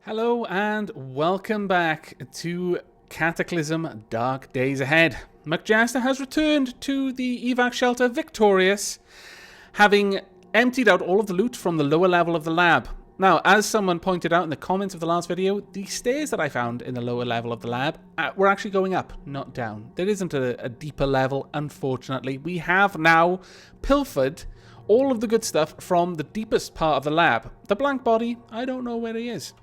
Hello and welcome back to Cataclysm Dark Days Ahead. McJaster has returned to the Aavak shelter victorious, having emptied out all of the loot from the lower level of the lab. Now, as someone pointed out in the comments of the last video, the stairs that I found in the lower level of the lab were actually going up, not down. There isn't a deeper level, unfortunately. We have now pilfered all of the good stuff from the deepest part of the lab. The blank body, I don't know where he is.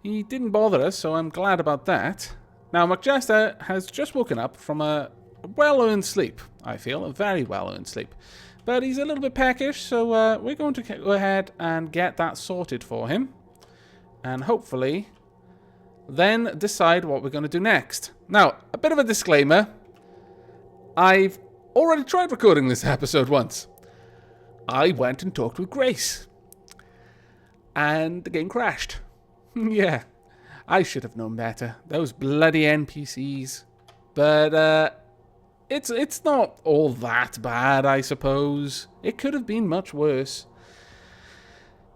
He didn't bother us, so I'm glad about that. Now, McJaster has just woken up from a well-earned sleep, I feel. A very well-earned sleep. But he's a little bit peckish, so we're going to go ahead and get that sorted for him. And hopefully, then decide what we're going to do next. Now, a bit of a disclaimer. I've already tried recording this episode once. I went and talked with Grace. And the game crashed. Yeah, I should have known better. Those bloody NPCs. But, it's not all that bad, I suppose. It could have been much worse.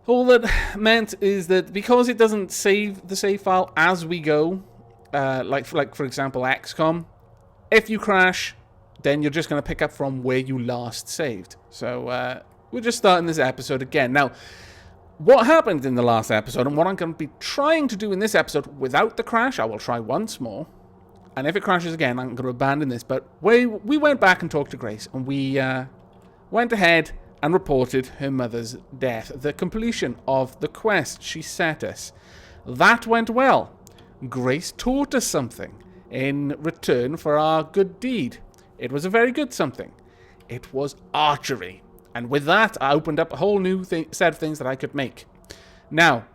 All that meant is that because it doesn't save the save file as we go, like for example XCOM, if you crash, then you're just going to pick up from where you last saved. So, we're just starting this episode again. Now, what happened in the last episode, and what I'm going to be trying to do in this episode without the crash, I will try once more. And if it crashes again, I'm going to abandon this. But we went back and talked to Grace, and we went ahead and reported her mother's death, the completion of the quest she set us. That went well. Grace taught us something in return for our good deed. It was a very good something. It was archery. And with that, I opened up a whole new set of things that I could make. Now,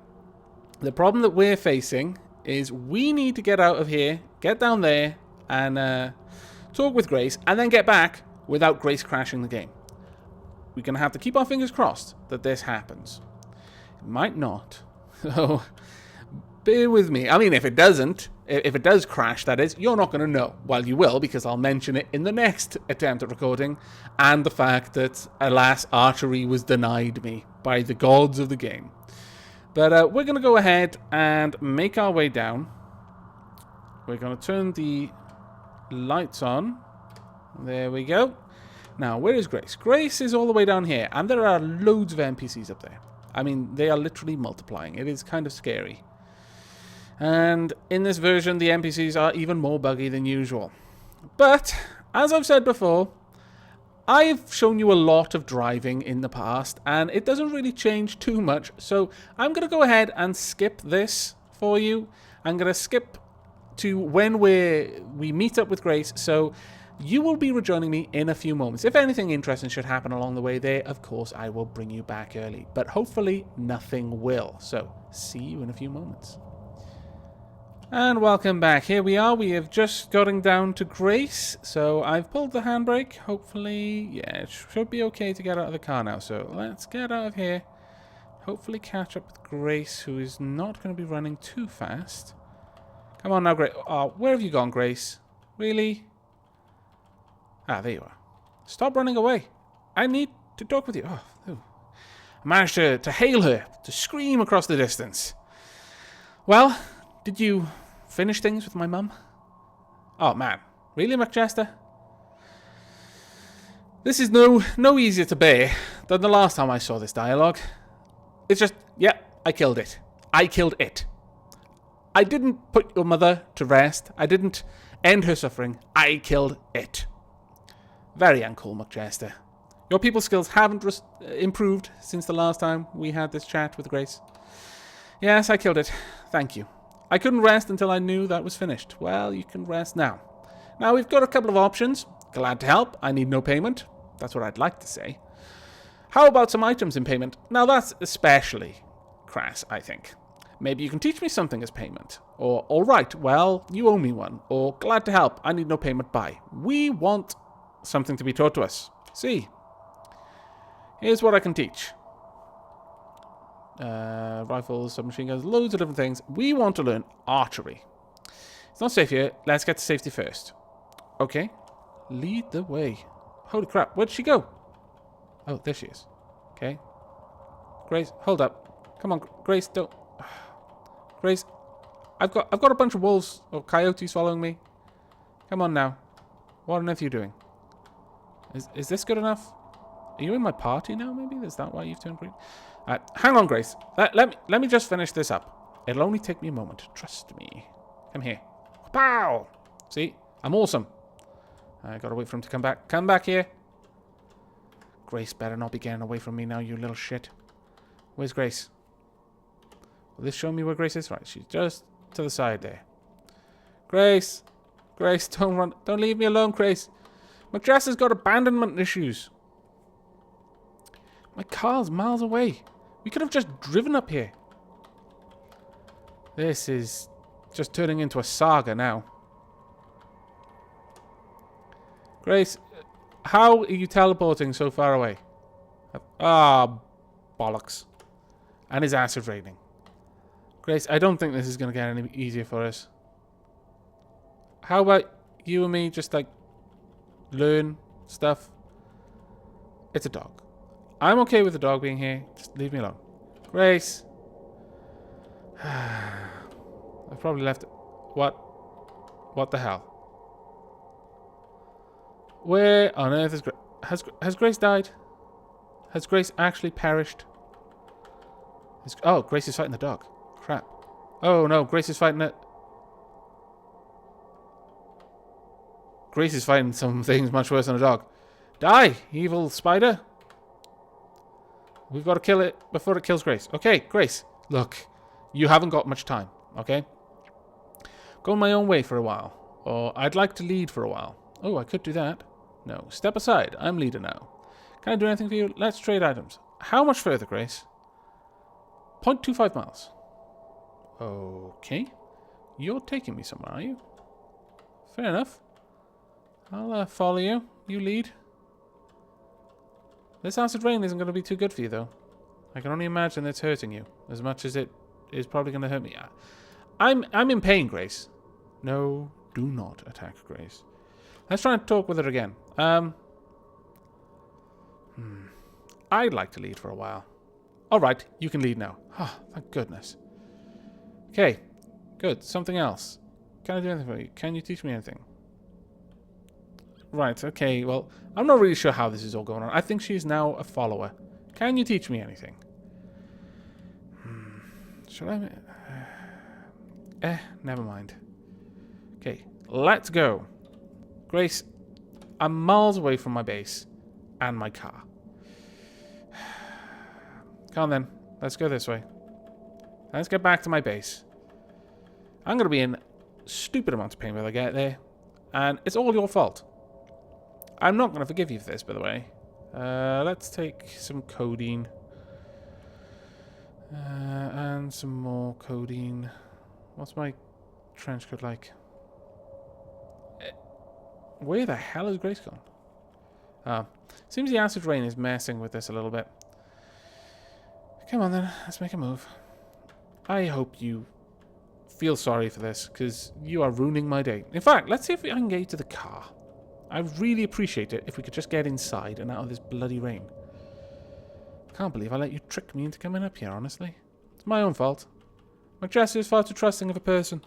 the problem that we're facing is we need to get out of here, get down there, and talk with Grace, and then get back without Grace crashing the game. We're going to have to keep our fingers crossed that this happens. It might not. So, bear with me. I mean, if it doesn't, if it does crash, that is, you're not going to know. Well, you will, because I'll mention it in the next attempt at recording, and the fact that, alas, archery was denied me by the gods of the game. But we're going to go ahead and make our way down. We're going to turn the lights on. There we go. Now, where is Grace? Grace is all the way down here, and there are loads of NPCs up there. I mean, they are literally multiplying. It is kind of scary. And in this version, the NPCs are even more buggy than usual. But, as I've said before, I've shown you a lot of driving in the past, and it doesn't really change too much. So I'm going to go ahead and skip this for you. I'm going to skip to when we meet up with Grace. So you will be rejoining me in a few moments. If anything interesting should happen along the way there, of course, I will bring you back early. But hopefully nothing will. So see you in a few moments. And welcome back. Here we are. We have just gotten down to Grace. So I've pulled the handbrake. Hopefully, yeah, it should be okay to get out of the car now. So let's get out of here. Hopefully catch up with Grace, who is not going to be running too fast. Come on now, Grace. Oh, where have you gone, Grace? Really? Ah, there you are. Stop running away. I need to talk with you. Oh, I managed to hail her, to scream across the distance. Well, did you finish things with my mum? Oh, man. Really, McJaster? This is no easier to bear than the last time I saw this dialogue. It's just, yeah, I killed it. I killed it. I didn't put your mother to rest. I didn't end her suffering. I killed it. Very uncool, McJaster. Your people skills haven't improved since the last time we had this chat with Grace. Yes, I killed it. Thank you. I couldn't rest until I knew that was finished. Well, you can rest now. Now, we've got a couple of options. Glad to help. I need no payment. That's what I'd like to say. How about some items in payment? Now, that's especially crass, I think. Maybe you can teach me something as payment. Or, all right, well, you owe me one. Or, glad to help. I need no payment. Bye. We want something to be taught to us. See. Here's what I can teach. Rifles, submachine guns, loads of different things. We want to learn archery. It's not safe here. Let's get to safety first. Okay. Lead the way. Holy crap. Where'd she go? Oh, there she is. Okay. Grace, hold up. Come on, Grace, don't... Grace, I've got a bunch of wolves or coyotes following me. Come on now. What on earth are you doing? Is this good enough? Are you in my party now, maybe? Is that why you've turned green? Hang on, Grace. Let me just finish this up. It'll only take me a moment. Trust me. Come here. Pow! See? I'm awesome. I gotta wait for him to come back. Come back here. Grace better not be getting away from me now, you little shit. Where's Grace? Will this show me where Grace is? Right, she's just to the side there. Grace! Grace, don't run. Don't leave me alone, Grace. McJaster's got abandonment issues. My car's miles away. We could have just driven up here. This is just turning into a saga now. Grace, how are you teleporting so far away? Ah, bollocks. And his acid raining. Grace, I don't think this is going to get any easier for us. How about you and me just, like, learn stuff? It's a dog. I'm okay with the dog being here. Just leave me alone. Grace. I've probably left it. What? What the hell? Where on earth is Grace? Has Grace died? Has Grace actually perished? Oh, Grace is fighting the dog. Crap. Oh no, Grace is fighting it. Grace is fighting some things much worse than a dog. Die, evil spider. We've got to kill it before it kills Grace. Okay, Grace. Look, you haven't got much time, okay? Go my own way for a while. Or I'd like to lead for a while. Oh, I could do that. No, step aside. I'm leader now. Can I do anything for you? Let's trade items. How much further, Grace? 0.25 miles. Okay. You're taking me somewhere, are you? Fair enough. I'll follow you. You lead. This acid rain isn't going to be too good for you, though. I can only imagine it's hurting you as much as it is probably going to hurt me. I'm in pain, Grace. No, do not attack Grace. Let's try and talk with her again. I'd like to lead for a while. All right, you can lead now. Oh, thank goodness. Okay, good. Something else. Can I do anything for you? Can you teach me anything? Right, okay, well, I'm not really sure how this is all going on. I think she's now a follower. Can you teach me anything? Should I... never mind. Okay, let's go. Grace, I'm miles away from my base and my car. Come on then, let's go this way. Let's get back to my base. I'm going to be in stupid amounts of pain when I get there. And it's all your fault. I'm not going to forgive you for this, by the way. Let's take some codeine. And some more codeine. What's my trench coat like? Where the hell is Grace gone? Seems the acid rain is messing with this a little bit. Come on then, let's make a move. I hope you feel sorry for this, because you are ruining my day. In fact, let's see if I can get you to the car. I'd really appreciate it if we could just get inside and out of this bloody rain. Can't believe I let you trick me into coming up here, honestly. It's my own fault. McJester is far too trusting of a person.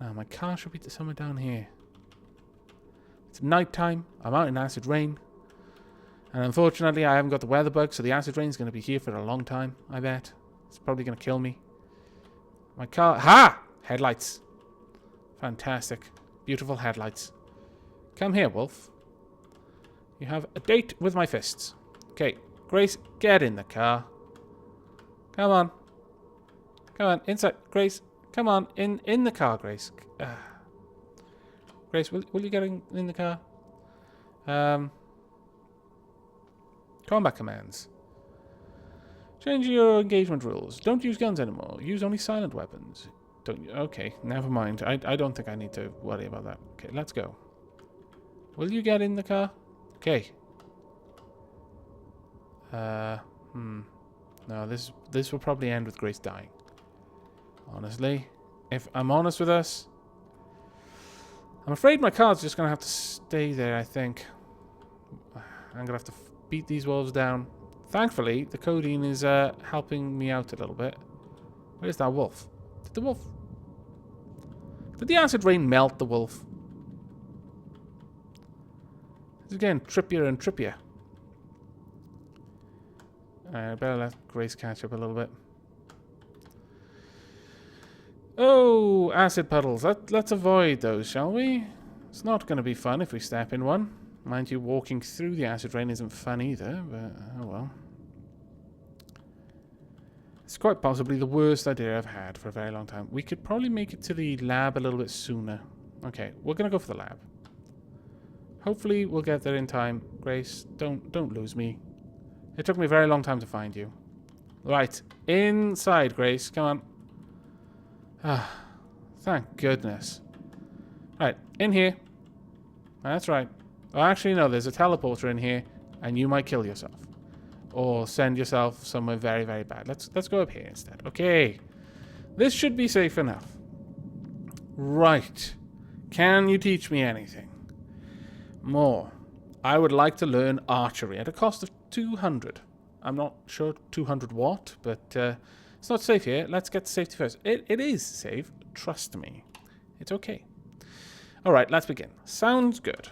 Now, my car should be somewhere down here. It's night time. I'm out in acid rain. And unfortunately, I haven't got the weather bug, so the acid rain is going to be here for a long time, I bet. It's probably going to kill me. My car... Ha! Headlights. Fantastic. Beautiful headlights. Come here, Wolf. You have a date with my fists. Okay, Grace, get in the car. Come on. Come on, inside. Grace, come on. In the car, Grace. Grace, will you get in the car? Combat commands. Change your engagement rules. Don't use guns anymore. Use only silent weapons. Don't. Okay, never mind. I don't think I need to worry about that. Okay, let's go. Will you get in the car? Okay. No, this will probably end with Grace dying. Honestly, if I'm honest with us, I'm afraid my car's just gonna have to stay there. I think I'm gonna have to beat these wolves down. Thankfully, the codeine is helping me out a little bit. Where's that wolf? Did the wolf... Did the acid rain melt the wolf? It's getting trippier and trippier. I better let Grace catch up a little bit. Oh, acid puddles. Let's avoid those, shall we? It's not going to be fun if we step in one. Mind you, walking through the acid rain isn't fun either, but oh well. It's quite possibly the worst idea I've had for a very long time. We could probably make it to the lab a little bit sooner. Okay, we're going to go for the lab. Hopefully we'll get there in time. Grace, don't lose me. It took me a very long time to find you. Right, inside, Grace. Come on. Ah, thank goodness. Right, in here. That's right. Oh, actually, no, there's a teleporter in here, and you might kill yourself. Or send yourself somewhere very, very bad. Let's go up here instead. Okay. This should be safe enough. Right. Can you teach me anything? More. I would like to learn archery at a cost of 200. I'm not sure 200 what, but it's not safe here. Let's get to safety first. It is safe. Trust me. It's okay. Alright, let's begin. Sounds good.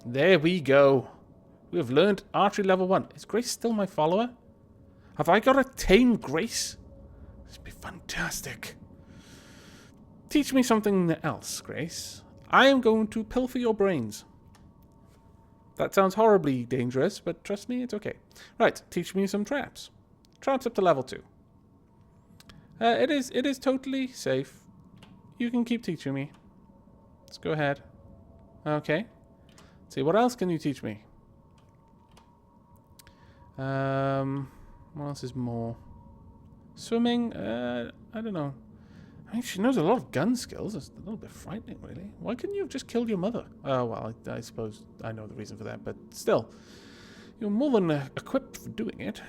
There we go. We have learned archery level 1. Is Grace still my follower? Have I got to tame Grace? This would be fantastic. Teach me something else, Grace. I am going to pilfer your brains. That sounds horribly dangerous, but trust me, it's okay. Right, teach me some traps. Traps up to level 2. It is totally safe. You can keep teaching me. Let's go ahead. Okay. Let's see, what else can you teach me? What else is more? Swimming? I don't know. I mean, she knows a lot of gun skills. It's a little bit frightening, really. Why couldn't you have just killed your mother? Oh, well, I suppose I know the reason for that, but still. You're more than equipped for doing it.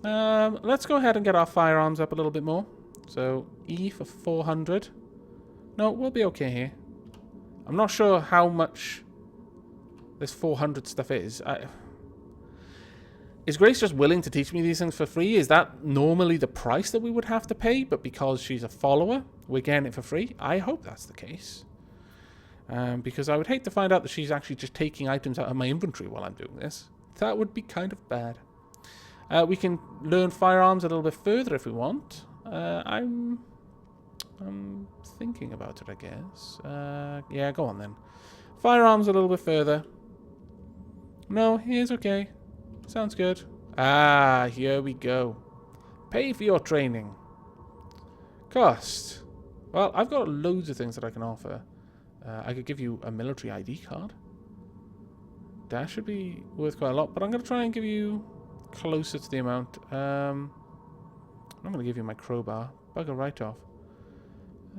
Let's go ahead and get our firearms up a little bit more. So, E for 400. No, we'll be okay here. I'm not sure how much this 400 stuff is. Is Grace just willing to teach me these things for free? Is that normally the price that we would have to pay? But because she's a follower, we're getting it for free? I hope that's the case. Because I would hate to find out that she's actually just taking items out of my inventory while I'm doing this. That would be kind of bad. We can learn firearms a little bit further if we want. I'm thinking about it, I guess. Yeah, go on then. Firearms a little bit further. No, here's okay. Sounds good. Ah, here we go. Pay for your training. Cost. Well, I've got loads of things that I can offer. I could give you a military ID card. That should be worth quite a lot, but I'm going to try and give you closer to the amount. I'm going to give you my crowbar. Bugger right off.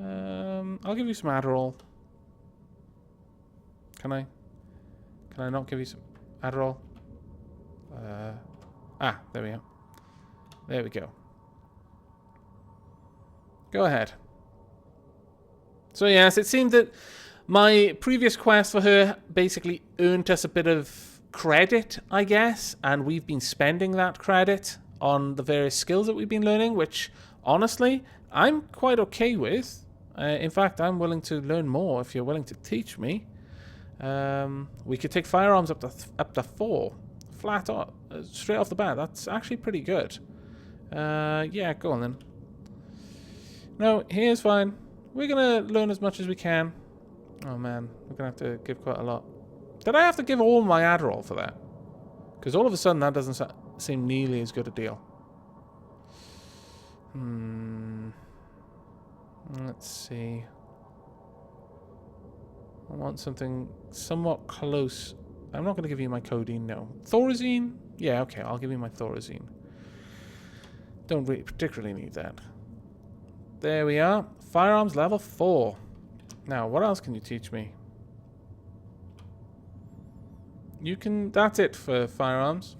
I'll give you some Adderall. Can I? Can I not give you some Adderall? There we are. There we go. Go ahead. So yes, it seemed that my previous quest for her basically earned us a bit of credit, I guess, and we've been spending that credit on the various skills that we've been learning, which, honestly, I'm quite okay with. In fact, I'm willing to learn more if you're willing to teach me. We could take firearms up to 4. Flat off, straight off the bat. That's actually pretty good. Yeah, go on then. No, here's fine. We're going to learn as much as we can. Oh man, we're going to have to give quite a lot. Did I have to give all my Adderall for that? Because all of a sudden that doesn't seem nearly as good a deal. Let's see. I want something somewhat close. I'm not going to give you my codeine, no. Thorazine? Yeah, okay, I'll give you my Thorazine. Don't really particularly need that. There we are. Firearms level 4. Now, what else can you teach me? You can... That's it for firearms.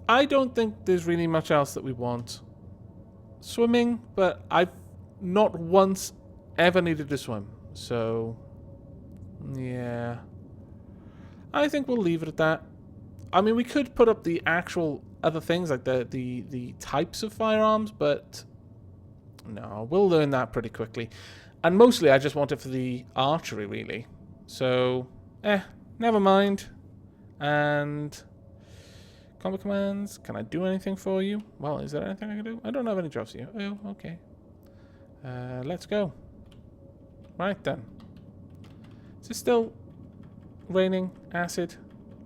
I don't think there's really much else that we want. Swimming, but I've not once ever needed to swim. So... yeah. I think we'll leave it at that. I mean, we could put up the actual other things, like the types of firearms, but no, we'll learn that pretty quickly. And mostly I just want it for the archery, really. So, never mind. And combat commands, can I do anything for you? Well, is there anything I can do? I don't have any jobs for you. Oh, okay. Let's go. Right then. Is it still raining acid?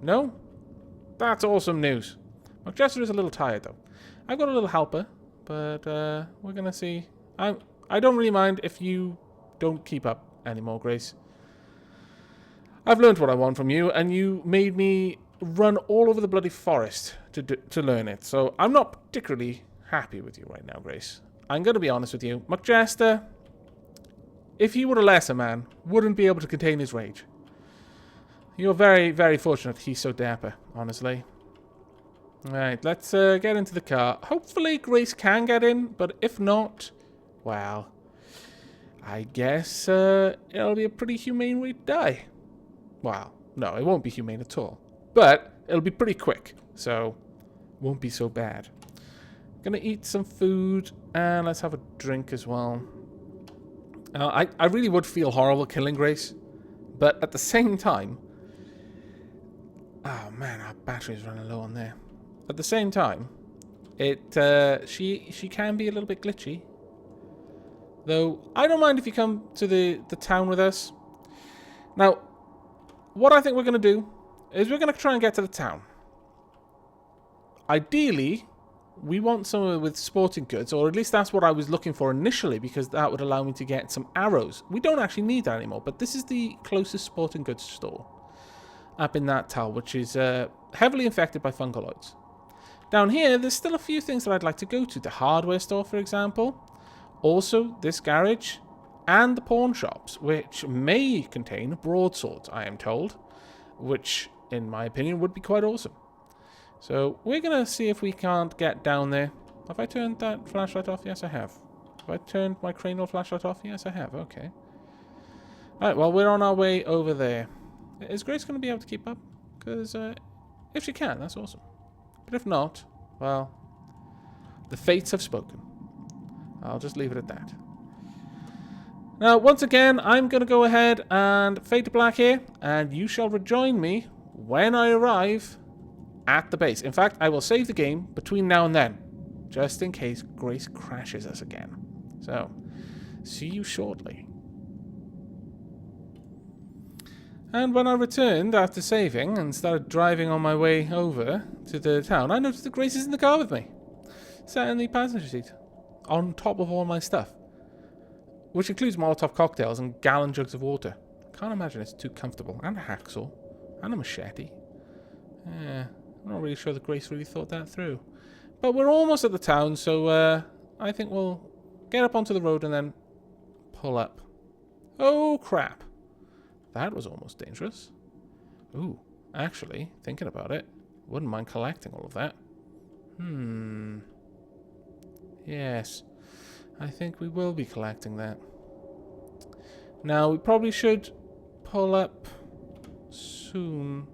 No? That's awesome news. McJester is a little tired though. I've got a little helper, but we're gonna see. I don't really mind if you don't keep up anymore, Grace. I've learned what I want from you, and you made me run all over the bloody forest to learn it. So I'm not particularly happy with you right now, Grace. I'm gonna be honest with you. McJester, if he were a lesser man, wouldn't be able to contain his rage. You're very, very fortunate he's so dapper, honestly. Right, let's get into the car. Hopefully Grace can get in, but if not, well, I guess it'll be a pretty humane way to die. Well, no, it won't be humane at all. But it'll be pretty quick, so won't be so bad. Gonna eat some food, and let's have a drink as well. I really would feel horrible killing Grace, but at the same time... Oh man, our battery's running low on there. At the same time, she can be a little bit glitchy. Though, I don't mind if you come to the town with us. Now, what I think we're going to do is we're going to try and get to the town. Ideally, we want somewhere with sporting goods, or at least that's what I was looking for initially, because that would allow me to get some arrows. We don't actually need that anymore, but this is the closest sporting goods store up in that town, which is heavily infected by fungaloids. Down here, there's still a few things that I'd like to go to. The hardware store, for example. Also, this garage and the pawn shops, which may contain broadswords, I am told, which, in my opinion, would be quite awesome. So, we're going to see if we can't get down there. Have I turned that flashlight off? Yes, I have. Have I turned my cranial flashlight off? Yes, I have. Okay. Alright, well, we're on our way over there. Is Grace going to be able to keep up? Because if she can, that's awesome. But if not, well, the fates have spoken. I'll just leave it at that. Now, once again, I'm going to go ahead and fade to black here, and you shall rejoin me when I arrive at the base. In fact, I will save the game between now and then, just in case Grace crashes us again. So, see you shortly. And when I returned after saving and started driving on my way over to the town, I noticed that Grace is in the car with me, sat in the passenger seat, on top of all my stuff, which includes Molotov cocktails and gallon jugs of water. Can't imagine it's too comfortable. And a hacksaw, and a machete. I'm not really sure that Grace really thought that through. But we're almost at the town, so I think we'll get up onto the road and then pull up. Oh, crap. That was almost dangerous. Ooh, actually, thinking about it, wouldn't mind collecting all of that. Yes, I think we will be collecting that. Now, we probably should pull up soon.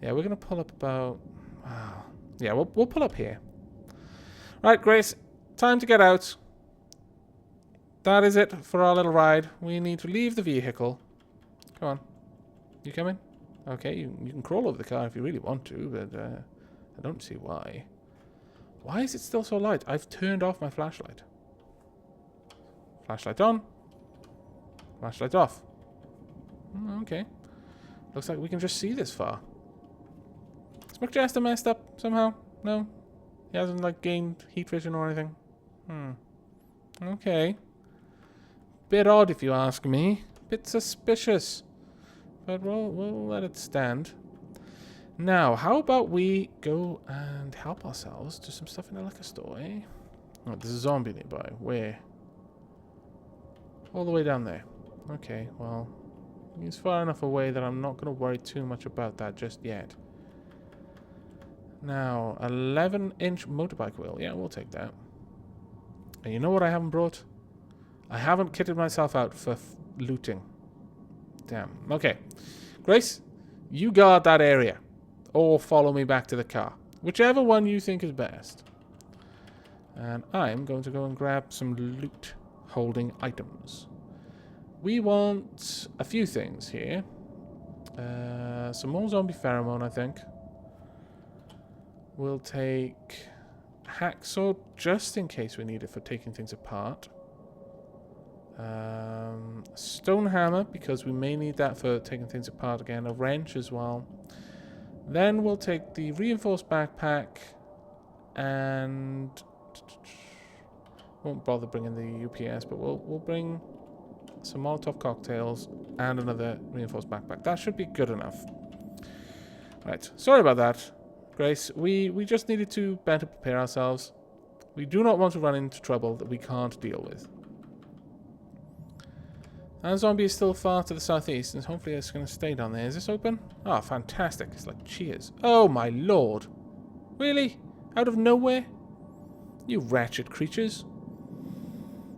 Yeah, we're going to pull up about... Wow. Yeah, we'll pull up here. Right, Grace, time to get out. That is it for our little ride. We need to leave the vehicle. Come on. You coming? Okay, you can crawl over the car if you really want to, but I don't see why. Why is it still so light? I've turned off my flashlight. Flashlight on. Flashlight off. Okay. Looks like we can just see this far. Is McJester messed up somehow? No? He hasn't, like, gained heat vision or anything? Okay. Bit odd if you ask me. Bit suspicious. But we'll let it stand. Now, how about we go and help ourselves to some stuff in the liquor store, eh? Oh, there's a zombie nearby. Where? All the way down there. Okay, well, he's far enough away that I'm not going to worry too much about that just yet. Now, 11-inch motorbike wheel. Yeah, we'll take that. And you know what I haven't brought? I haven't kitted myself out for looting. Damn. Okay. Grace, you guard that area. Or follow me back to the car. Whichever one you think is best. And I'm going to go and grab some loot holding items. We want a few things here. Some more zombie pheromone, I think. We'll take hacksaw just in case we need it for taking things apart. Stone hammer, because we may need that for taking things apart again. A wrench as well. Then we'll take the reinforced backpack and won't bother bringing the UPS, but we'll bring some Molotov cocktails and another reinforced backpack. That should be good enough. Right, sorry about that, Grace. We just needed to better prepare ourselves. We do not want to run into trouble that we can't deal with. That zombie is still far to the southeast, and hopefully it's going to stay down there. Is this open? Oh, fantastic. It's like cheers. Oh, my lord. Really? Out of nowhere? You wretched creatures.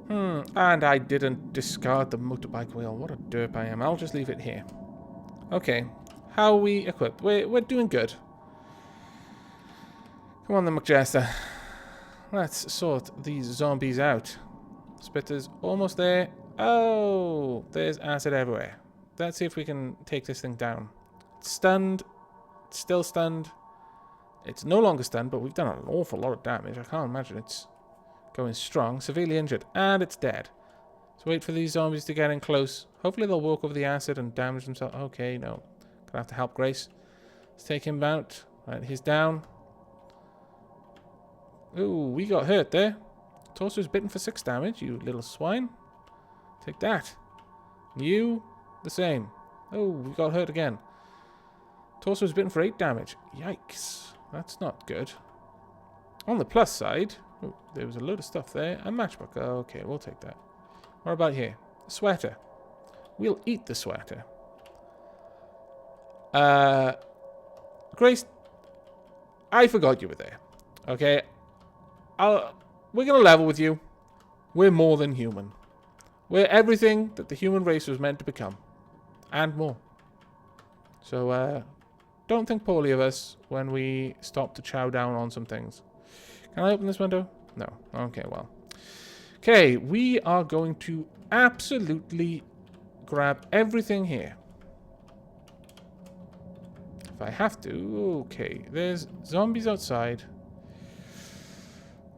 And I didn't discard the motorbike wheel. What a derp I am. I'll just leave it here. Okay. How are we equipped? We're doing good. Come on then, McJester. Let's sort these zombies out. Spitter's almost there. Oh, there's acid everywhere. Let's see if we can take this thing down. It's stunned. It's still stunned. It's no longer stunned, but we've done an awful lot of damage. I can't imagine it's going strong. Severely injured. And it's dead. So wait for these zombies to get in close. Hopefully they'll walk over the acid and damage themselves. Okay, no. Gonna have to help Grace. Let's take him out. Right, he's down. Ooh, we got hurt there. Torso's bitten for 6 damage, you little swine. Take that. You, the same. Oh, we got hurt again. Torso's bitten for 8 damage. Yikes. That's not good. On the plus side, oh, there was a load of stuff there. A matchbook. Okay, we'll take that. What about here? A sweater. We'll eat the sweater. Grace, I forgot you were there. Okay? We're going to level with you. We're more than human. We're everything that the human race was meant to become. And more. So, don't think poorly of us when we stop to chow down on some things. Can I open this window? No. Okay, well. Okay, we are going to absolutely grab everything here. If I have to. Okay, there's zombies outside.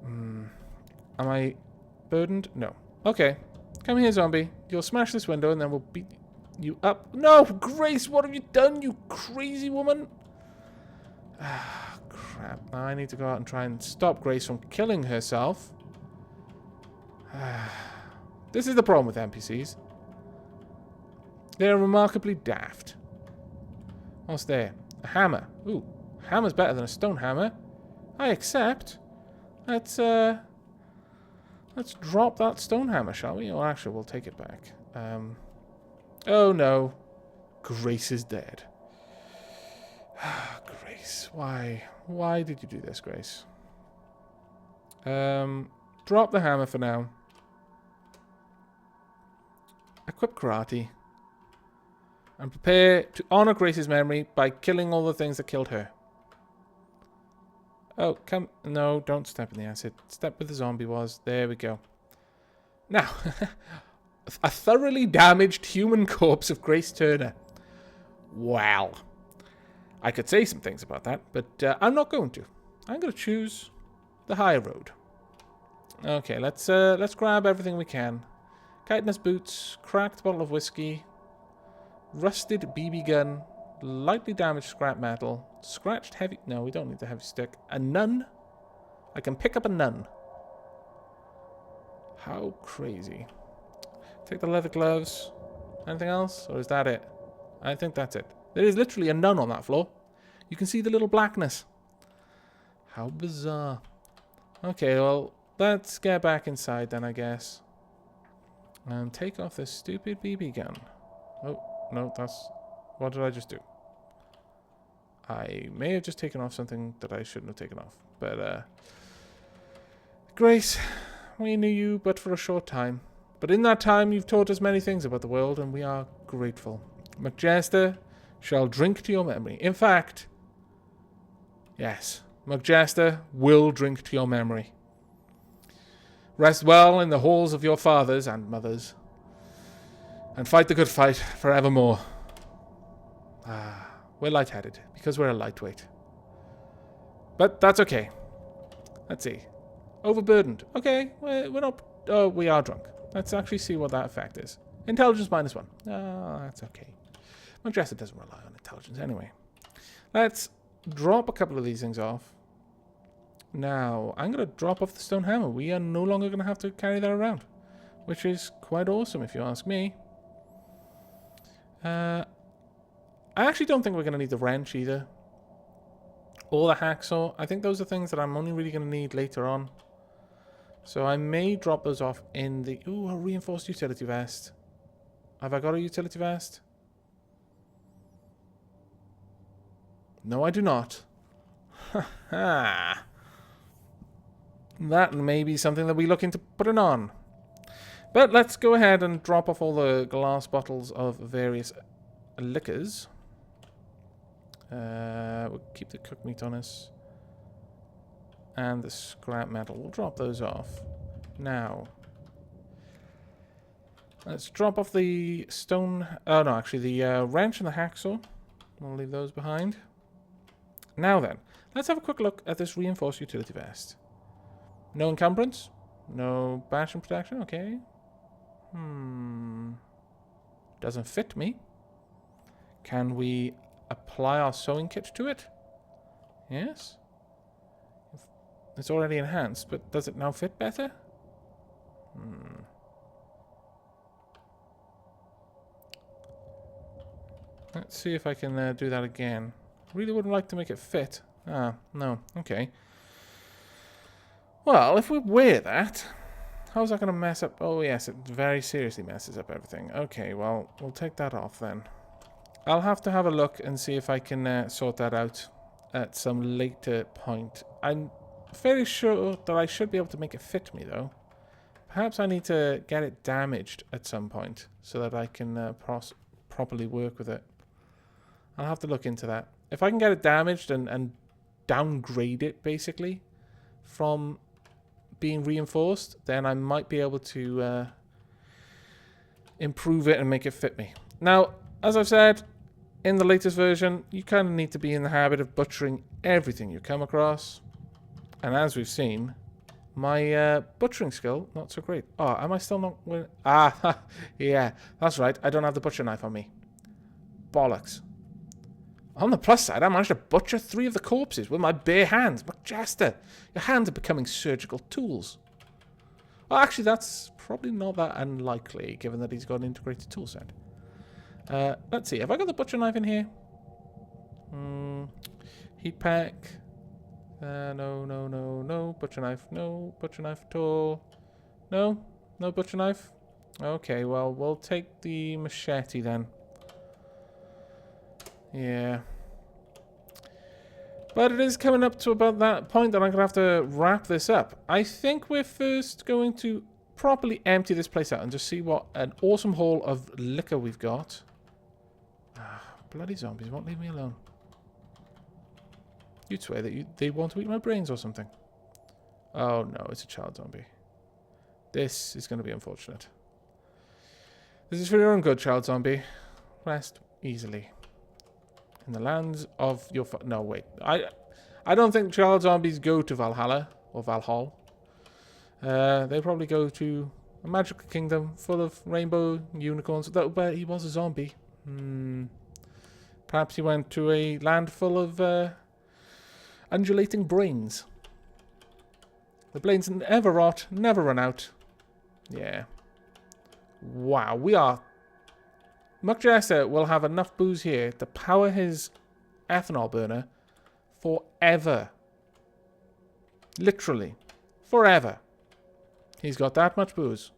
Am I burdened? No. Okay. Come here, zombie. You'll smash this window and then we'll beat you up. No! Grace, what have you done, you crazy woman? Ah, crap. Now I need to go out and try and stop Grace from killing herself. This is the problem with NPCs. They're remarkably daft. What's there? A hammer. Ooh, hammer's better than a stone hammer. I accept. Let's drop that stone hammer, shall we? Or actually, we'll take it back. Oh no. Grace is dead. Grace, why? Why did you do this, Grace? Drop the hammer for now. Equip karate. And prepare to honor Grace's memory by killing all the things that killed her. Oh, come. No, don't step in the acid. Step where the zombie was. There we go. Now, a thoroughly damaged human corpse of Grace Turner. Wow. I could say some things about that, but I'm not going to. I'm going to choose the high road. Okay, let's grab everything we can. Chitinous boots, cracked bottle of whiskey, rusted BB gun, lightly damaged scrap metal, scratched heavy... No, we don't need the heavy stick. A nun? I can pick up a nun. How crazy. Take the leather gloves. Anything else? Or is that it? I think that's it. There is literally a nun on that floor. You can see the little blackness. How bizarre. Okay, well, let's get back inside then, I guess. And take off this stupid BB gun. Oh, no, that's... What did I just do? I may have just taken off something that I shouldn't have taken off. But, Grace, we knew you but for a short time. But in that time, you've taught us many things about the world, and we are grateful. McJester shall drink to your memory. In fact, yes, Mugjaster will drink to your memory. Rest well in the halls of your fathers and mothers, and fight the good fight forevermore. We're lightheaded because we're a lightweight. But that's okay. Let's see. Overburdened. Okay, we're not... Oh, we are drunk. Let's actually see what that effect is. Intelligence -1. Oh, that's okay. Mugjaster doesn't rely on intelligence anyway. Let's drop a couple of these things off. Now, I'm going to drop off the stone hammer. We are no longer going to have to carry that around, which is quite awesome if you ask me. I actually don't think we're going to need the wrench either. Or the hacksaw. I think those are things that I'm only really going to need later on. So I may drop those off in the... Ooh, a reinforced utility vest. Have I got a utility vest? No, I do not. Ha. That may be something that we look into putting on. But let's go ahead and drop off all the glass bottles of various liquors. We'll keep the cooked meat on us. And the scrap metal. We'll drop those off. Now, let's drop off the stone... Oh, no, actually, the wrench and the hacksaw. We'll leave those behind. Now then, let's have a quick look at this reinforced utility vest. No encumbrance. No bashing protection. Okay. Doesn't fit me. Can we apply our sewing kit to it? Yes. It's already enhanced, but does it now fit better? Let's see if I can do that again. Really wouldn't like to make it fit. Ah, no. Okay. Well, if we wear that, how's that going to mess up? Oh, yes, it very seriously messes up everything. Okay, well, we'll take that off then. I'll have to have a look and see if I can sort that out at some later point. I'm fairly sure that I should be able to make it fit me, though. Perhaps I need to get it damaged at some point so that I can properly work with it. I'll have to look into that. If I can get it damaged and downgrade it, basically, from being reinforced, then I might be able to improve it and make it fit me. Now, as I've said, in the latest version, you kind of need to be in the habit of butchering everything you come across. And as we've seen, my butchering skill, not so great. Oh, am I still not winning? Ah, yeah, that's right. I don't have the butcher knife on me. Bollocks. On the plus side, I managed to butcher 3 of the corpses with my bare hands. Mugjaster, your hands are becoming surgical tools. Well, actually, that's probably not that unlikely, given that he's got an integrated tool set. Let's see. Have I got the butcher knife in here? Heat pack. No. Butcher knife. No butcher knife at all. No butcher knife. Okay, well, we'll take the machete then. Yeah. But it is coming up to about that point that I'm going to have to wrap this up. I think we're first going to properly empty this place out and just see what an awesome haul of liquor we've got. Bloody zombies won't leave me alone. You'd swear that they want to eat my brains or something. Oh no, it's a child zombie. This is going to be unfortunate. This is for your own good, child zombie. Rest easily. In the lands of your... No, wait. I don't think child zombies go to Valhalla or Valhall. They probably go to a magical kingdom full of rainbow unicorns. But he was a zombie. Perhaps he went to a land full of undulating brains. The brains never rot, never run out. Yeah. Wow, we are... Mugjaster will have enough booze here to power his ethanol burner forever. Literally. Forever. He's got that much booze.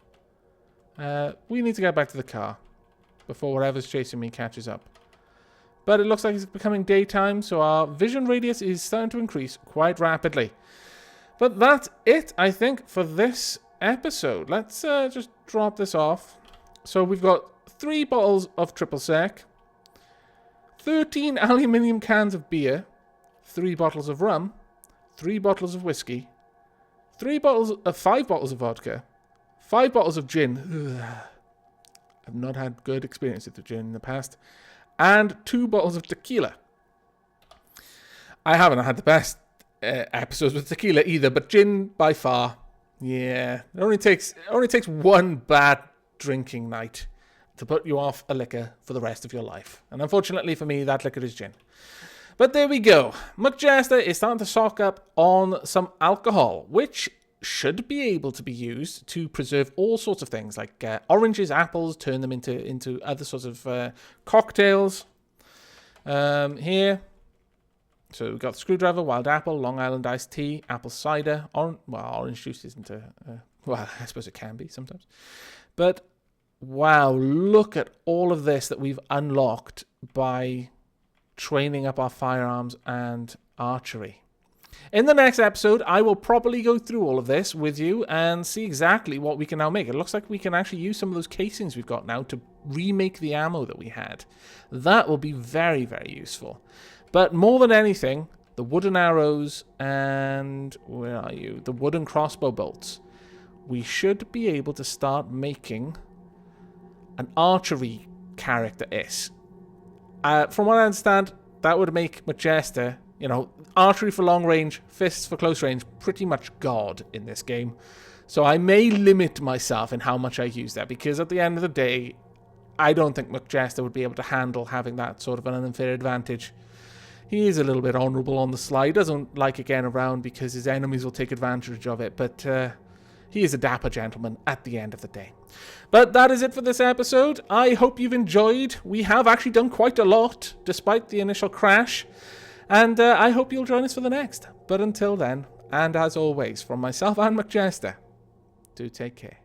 We need to get back to the car before whatever's chasing me catches up. But it looks like it's becoming daytime, so our vision radius is starting to increase quite rapidly. But that's it, I think, for this episode. Let's just drop this off. So we've got 3 bottles of triple sec, 13 aluminium cans of beer, 3 bottles of rum, 3 bottles of whiskey, 5 bottles of vodka, 5 bottles of gin. Ugh. I've not had good experiences with gin in the past. And 2 bottles of tequila. I haven't had the best episodes with tequila either, but gin by far. Yeah, it only takes one bad drinking night to put you off a liquor for the rest of your life. And unfortunately for me, that liquor is gin. But there we go. McJester is starting to stock up on some alcohol, which should be able to be used to preserve all sorts of things, like oranges, apples, turn them into other sorts of cocktails. Here. So we've got screwdriver, wild apple, Long Island iced tea, apple cider, orange juice isn't well, I suppose it can be sometimes. But, wow, look at all of this that we've unlocked by training up our firearms and archery. In the next episode, I will properly go through all of this with you and see exactly what we can now make. It looks like we can actually use some of those casings we've got now to remake the ammo that we had. That will be very, very useful. But more than anything, the wooden arrows and, where are you? The wooden crossbow bolts. We should be able to start making an archery character. From what I understand, that would make McJester, archery for long range, fists for close range, pretty much God in this game. So I may limit myself in how much I use that, because at the end of the day, I don't think McJester would be able to handle having that sort of an unfair advantage. He is a little bit honourable on the slide, doesn't like it getting around because his enemies will take advantage of it, but he is a dapper gentleman at the end of the day. But that is it for this episode. I hope you've enjoyed. We have actually done quite a lot, despite the initial crash, and I hope you'll join us for the next. But until then, and as always, from myself and McJester, do take care.